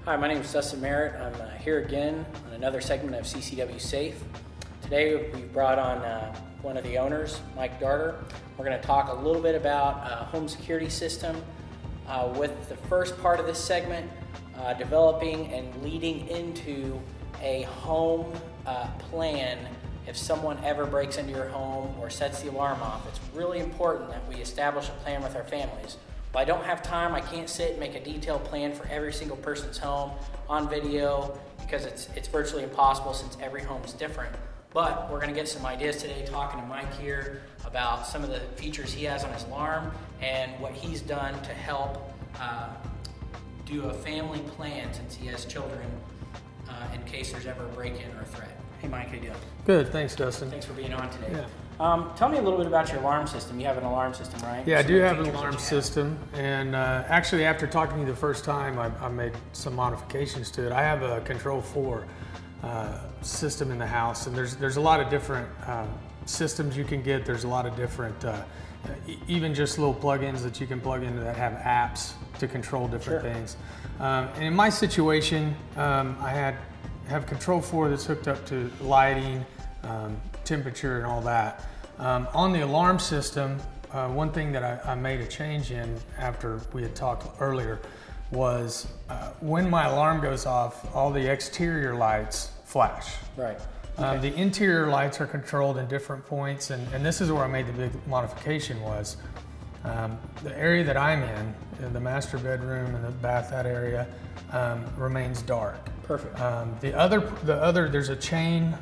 Hi, my name is Dustin Merritt. I'm here again on another segment of CCW Safe. Today we've brought on one of the owners, Mike Darter. We're going to talk a little bit about home security system with the first part of this segment, developing and leading into a home plan. If someone ever breaks into your home or sets the alarm off, it's really important that we establish a plan with our families. If I don't have time, I can't sit and make a detailed plan for every single person's home on video because it's virtually impossible since every home is different. But we're going to get some ideas today talking to Mike here about some of the features he has on his alarm and what he's done to help do a family plan since he has children in case there's ever a break-in or a threat. Hey Mike, how you doing? Good, thanks Dustin. Thanks for being on today. Yeah. Tell me a little bit about your alarm system. You have an alarm system, right? Yeah, I do have an alarm system, and actually after talking to you the first time, I made some modifications to it. I have a Control 4 system in the house, and there's a lot of different systems you can get. There's a lot of different, even just little plugins that you can plug in that have apps to control different things. And in my situation, I have Control 4 that's hooked up to lighting, temperature and all that. On the alarm system, one thing that I made a change in after we had talked earlier was when my alarm goes off, all the exterior lights flash. Right. Okay. The interior lights are controlled in different points, and this is where I made the big modification was the area that I'm in the master bedroom and the bath, that area, remains dark. Perfect. The other, there's a chain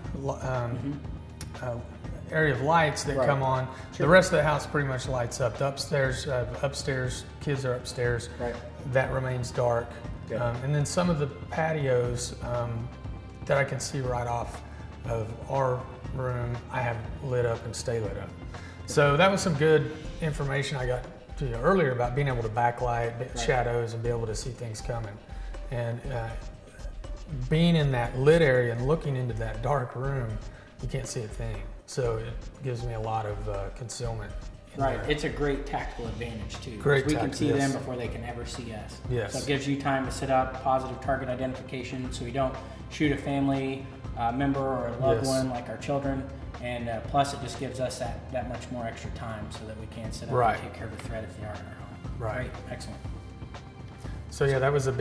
area of lights that come on. Sure. The rest of the house pretty much lights up. The upstairs, kids are upstairs. Right. That remains dark. And then some of the patios that I can see right off of our room, I have lit up and stay lit up. So that was some good information I got to you earlier about being able to backlight shadows and be able to see things coming. And being in that lit area and looking into that dark room, you can't see a thing. So it gives me a lot of concealment. Right, it's a great tactical advantage too. Great we can see them before they can ever see us. Yes. So it gives you time to set up positive target identification so we don't shoot a family member or a loved one like our children. And plus it just gives us that much more extra time so that we can set up and take care of a threat if they are in our home. Right. Excellent. So yeah, that was a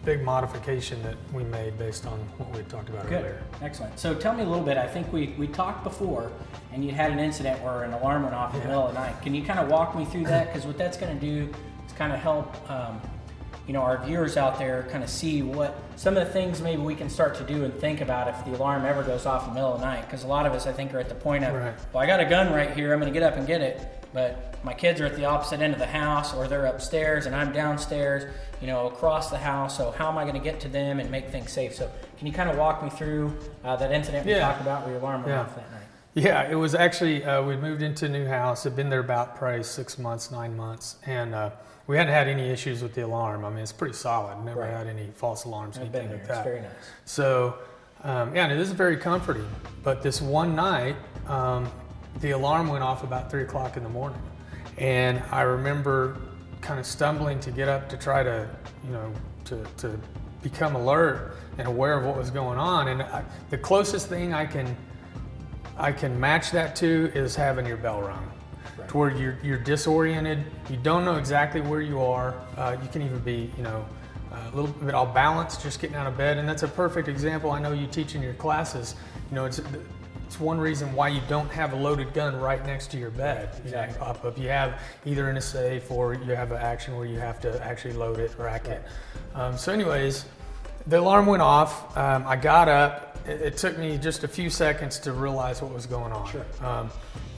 big modification that we made based on what we talked about earlier. Excellent. So tell me a little bit. I think we talked before, and you had an incident where an alarm went off in the middle of the night. Can you kind of walk me through that? Because what that's going to do is kind of help our viewers out there kind of see what some of the things maybe we can start to do and think about if the alarm ever goes off in the middle of the night. Because a lot of us, I think, are at the point of, well, I got a gun right here. I'm going to get up and get it. But my kids are at the opposite end of the house, or they're upstairs and I'm downstairs, across the house. So how am I going to get to them and make things safe? So can you kind of walk me through that incident we talked about where your alarm went off that night? Yeah, it was actually, we moved into a new house. It'd been there about probably 6 months, 9 months. And we hadn't had any issues with the alarm. I mean, it's pretty solid. Never had any false alarms, anything like that. It's very nice. So, and it is very comforting. But this one night, the alarm went off about 3 o'clock in the morning. And I remember kind of stumbling to get up to try to, to become alert and aware of what was going on. And the closest thing I can match that to is having your bell rung. To where you're disoriented, you don't know exactly where you are. You can even be, a little bit off balance, just getting out of bed. And that's a perfect example. I know you teach in your classes. It's one reason why you don't have a loaded gun right next to your bed. Exactly. Pop up. You have either in a safe or you have an action where you have to actually load it, rack it. So anyways, the alarm went off. I got up. It took me just a few seconds to realize what was going on. Sure.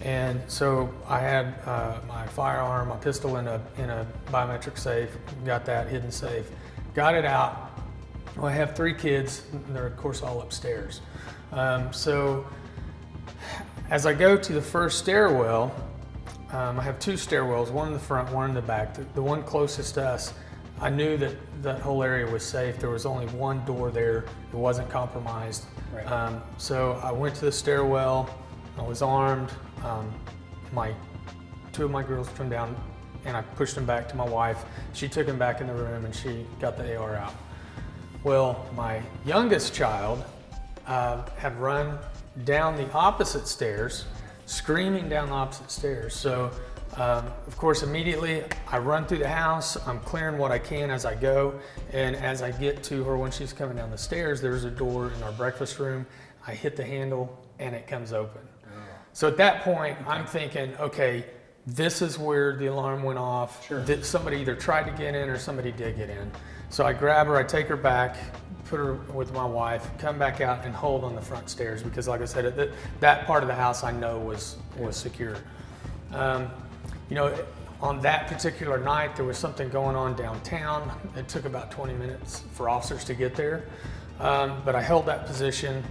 And so I had my firearm, my pistol in a biometric safe, got that hidden safe, got it out. Well, I have 3 kids, and they're of course all upstairs. So as I go to the first stairwell, I have 2 stairwells, one in the front, one in the back. The one closest to us, I knew that that whole area was safe. There was only one door there. It wasn't compromised. Right. So I went to the stairwell. I was armed. 2 of my girls turned down and I pushed him back to my wife. She took him back in the room and she got the AR out. Well, my youngest child had run down the opposite stairs, screaming down the opposite stairs. So, of course, immediately I run through the house. I'm clearing what I can as I go. And as I get to her, when she's coming down the stairs, there's a door in our breakfast room. I hit the handle and it comes open. So at that point, I'm thinking, okay, this is where the alarm went off. Sure. Somebody either tried to get in or somebody did get in. So I grab her, I take her back, put her with my wife, come back out and hold on the front stairs because, like I said, that part of the house I know was secure. You know, on that particular night, there was something going on downtown. It took about 20 minutes for officers to get there, but I held that position.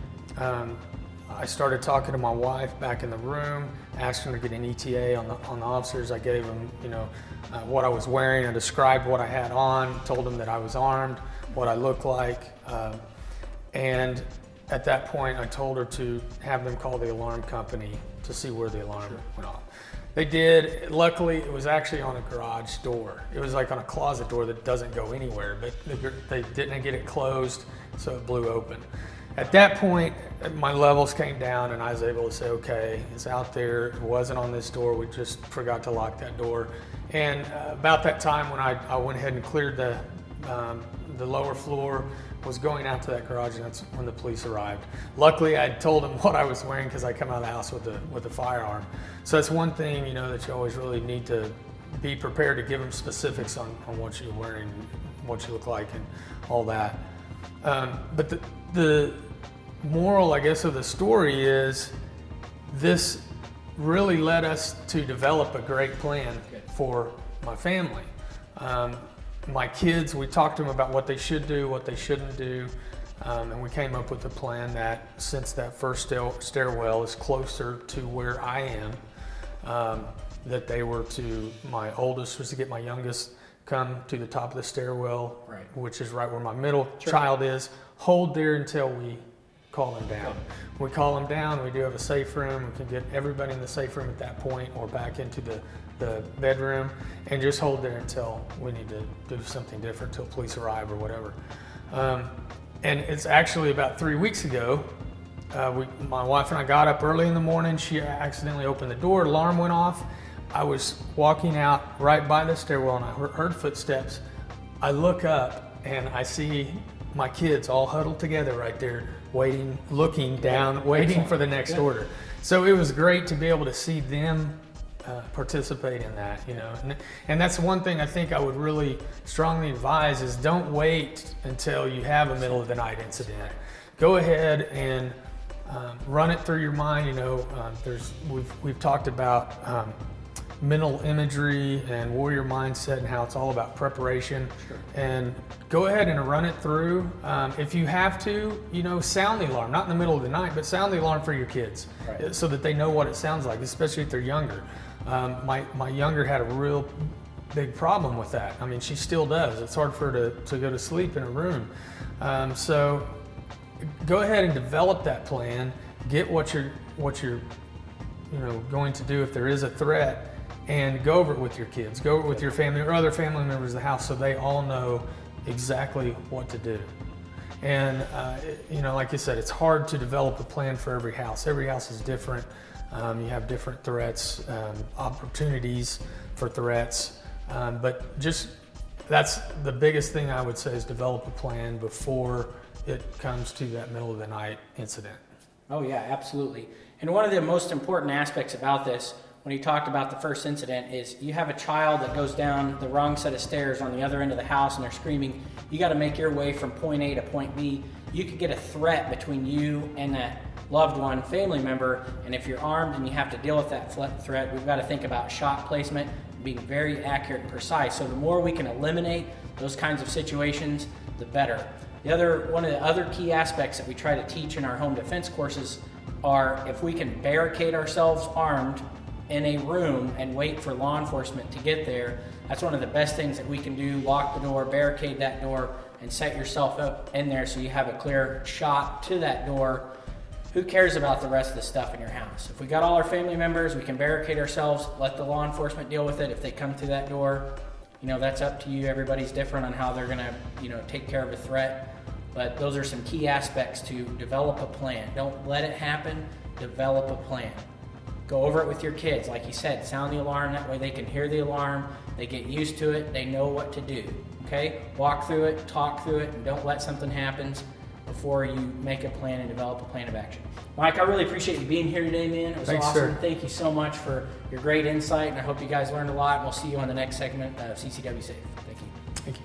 I started talking to my wife back in the room, asked them to get an ETA on the officers. I gave them, you know, what I was wearing. I described what I had on, told them that I was armed, what I looked like, and at that point, I told her to have them call the alarm company to see where the alarm went off. They did. Luckily, it was actually on a garage door. It was like on a closet door that doesn't go anywhere, but they didn't get it closed, so it blew open. At that point, my levels came down and I was able to say, okay, it's out there. It wasn't on this door. We just forgot to lock that door. And about that time when I went ahead and cleared the lower floor, was going out to that garage, and that's when the police arrived. Luckily, I told them what I was wearing because I come out of the house with a firearm. So that's one thing, you know, that you always really need to be prepared to give them specifics on what you're wearing, what you look like, and all that. But the moral, I guess, of the story is this really led us to develop a great plan for my family. My kids, we talked to them about what they should do, what they shouldn't do, and we came up with a plan that since that first stairwell is closer to where I am, that they were to, my oldest was to get my youngest come to the top of the stairwell, which is right where my middle child is, hold there until we call them down. We call them down, we do have a safe room, we can get everybody in the safe room at that point or back into the bedroom and just hold there until we need to do something different, till police arrive or whatever. And it's actually about 3 weeks ago, my wife and I got up early in the morning. She accidentally opened the door, alarm went off. I was walking out right by the stairwell and I heard footsteps. I look up and I see my kids all huddled together right there, waiting, looking down, waiting for the next order. So it was great to be able to see them participate in that, you know. And that's one thing I think I would really strongly advise is don't wait until you have a middle of the night incident. Go ahead and run it through your mind. You know, we've talked about mental imagery and warrior mindset and how it's all about preparation. And go ahead and run it through. If you have to, you know, sound the alarm, not in the middle of the night, but sound the alarm for your kids so that they know what it sounds like, especially if they're younger. My younger had a real big problem with that. I mean, she still does. It's hard for her to go to sleep in a room. So go ahead and develop that plan. Get what you're you know, going to do if there is a threat, and go over it with your kids. Go over it with your family or other family members of the house so they all know exactly what to do. And you know, like you said, it's hard to develop a plan for every house. Every house is different. You have different threats, opportunities for threats, but just that's the biggest thing I would say is develop a plan before it comes to that middle of the night incident. Oh yeah, absolutely. And one of the most important aspects about this, when you talked about the first incident, is you have a child that goes down the wrong set of stairs on the other end of the house and they're screaming. You got to make your way from point A to point B. You could get a threat between you and that loved one, family member, and if you're armed and you have to deal with that threat, we've got to think about shot placement, being very accurate and precise. So the more we can eliminate those kinds of situations, the better. One of the other key aspects that we try to teach in our home defense courses are if we can barricade ourselves armed in a room and wait for law enforcement to get there, that's one of the best things that we can do. Lock the door, barricade that door, and set yourself up in there so you have a clear shot to that door. who cares about the rest of the stuff in your house? If we got all our family members, we can barricade ourselves, let the law enforcement deal with it. If they come through that door, you know, that's up to you. Everybody's different on how they're gonna, you know, take care of a threat. But those are some key aspects to develop a plan. Don't let it happen, develop a plan. Go over it with your kids. Like you said, sound the alarm, that way they can hear the alarm, they get used to it, they know what to do, okay? Walk through it, talk through it, and don't let something happen before you make a plan and develop a plan of action. Mike, I really appreciate you being here today, man. It was Thanks, awesome. sir. Thank you so much for your great insight, and I hope you guys learned a lot. We'll see you on the next segment of CCW Safe. Thank you. Thank you.